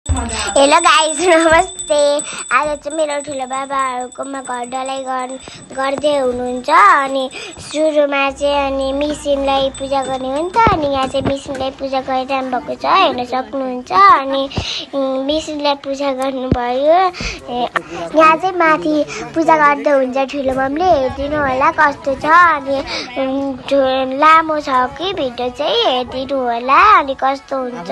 Hello guys नमस्ते। आज चाहिँ मेरो ठुलो बाबाहरूकोमा घर ढलाई गर्दै हुनुहुन्छ अनि सुरुमा चाहिँ अनि मिसिनलाई पूजा गर्ने हो नि त। अनि यहाँ चाहिँ मिसिनलाई पूजा गरिरहनु भएको छ, हेर्न सक्नुहुन्छ। अनि मिसिनलाई पूजा गर्नुभयो। यहाँ चाहिँ माथि पूजा गर्दै हुन्छ ठुलो मम्मीले, हेरिदिनु होला कस्तो छ। अनि लामो छ कि भिडियो चाहिँ हेरिदिनु होला अनि कस्तो हुन्छ।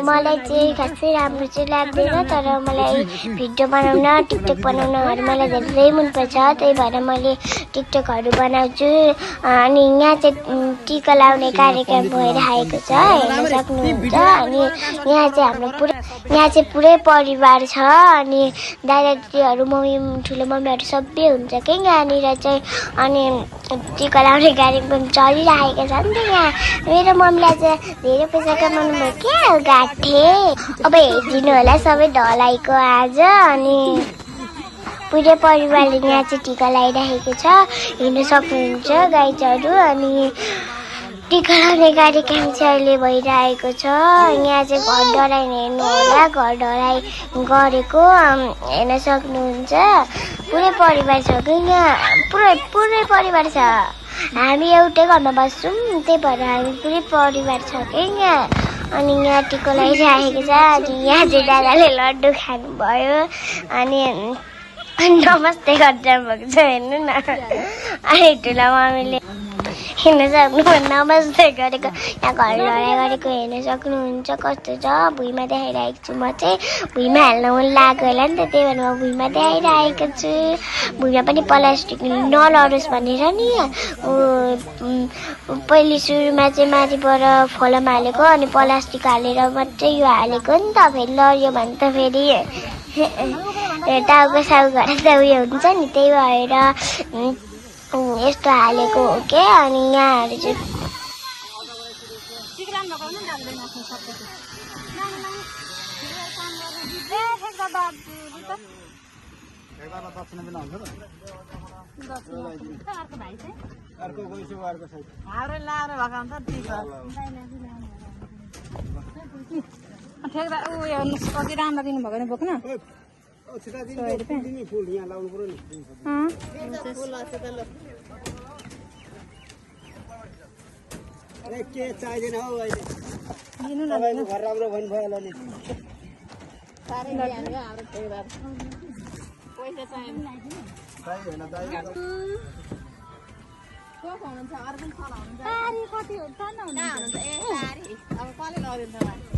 मलाई चाहिँ खासै राम्रो चाहिँ लाग्दैन, तर मलाई भिडियो बनाउन टिकटक बनाउनहरू मलाई धेरै मनपर्छ, त्यही भएर मैले टिकटकहरू बनाउँछु। अनि यहाँ चाहिँ टिका लाउने कार्यक्रम भइरहेको छ, हेर्न सक्नुहुन्छ। अनि यहाँ चाहिँ पुरै परिवार छ। अनि दादा दिदीहरू मम्मी ठुलो मम्मीहरू सबै हुन्छ कि यहाँनिर चाहिँ। अनि टिका लाउने कार्यक्रम चलिरहेको छ नि त। यहाँ मेरो मम्मीलाई चाहिँ धेरै पैसा कमाउनु भयो क्या गाठे। अब हेरिदिनु होला सबै ढलाइको आज। अनि पुरै परिवारले यहाँ चाहिँ टिका लगाइरहेको छ, हेर्न सक्नुहुन्छ गाइजहरू। अनि टिका लगाउने कार्यक्रम चाहिँ अहिले भइरहेको छ। यहाँ चाहिँ घर ढलाई हेर्नु होला, घर ढलाई गरेको हेर्न सक्नुहुन्छ। पुरै परिवार छ कि यहाँ, पुरै परिवार छ। हामी एउटै घरमा बस्छौँ, त्यही भएर हामी पुरै परिवार छ कि यहाँ। अनि यहाँ टिका लगाइरहेको छ। अनि यहाँ चाहिँ दादाले लड्डु खानुभयो अनि नमस्ते गरिरहनु भएको छ, हेर्नु न। अनि ठुलो मम्मीले हेर्न सक्नु नमस्ते गरेको, यहाँ घर ढलाई गरेको हेर्न सक्नुहुन्छ कस्तो छ। भुइँमा देखाइरहेको छु, म चाहिँ भुइँमा हाल्न मन लाग्यो होला नि त, त्यही भएर म भुइँमा देखाइरहेको छु। भुइँमा पनि प्लास्टिक नलडोस् भनेर नि। पहिले सुरुमा चाहिँ माथिबाट फलाम हालेको, अनि प्लास्टिक हालेर मात्रै यो हालेको नि त। फेरि लड्यो भने त फेरि टाउको साउको त उयो हुन्छ नि, त्यही भएर यस्तो हालेको हो क्या। अनि यहाँहरू चाहिँ अघि राम्रो दिनु भएको बोक्न के चाहिँदैन हौ अहिले दिनु न। घर राम्रो भन्नु भयो होला नि। कति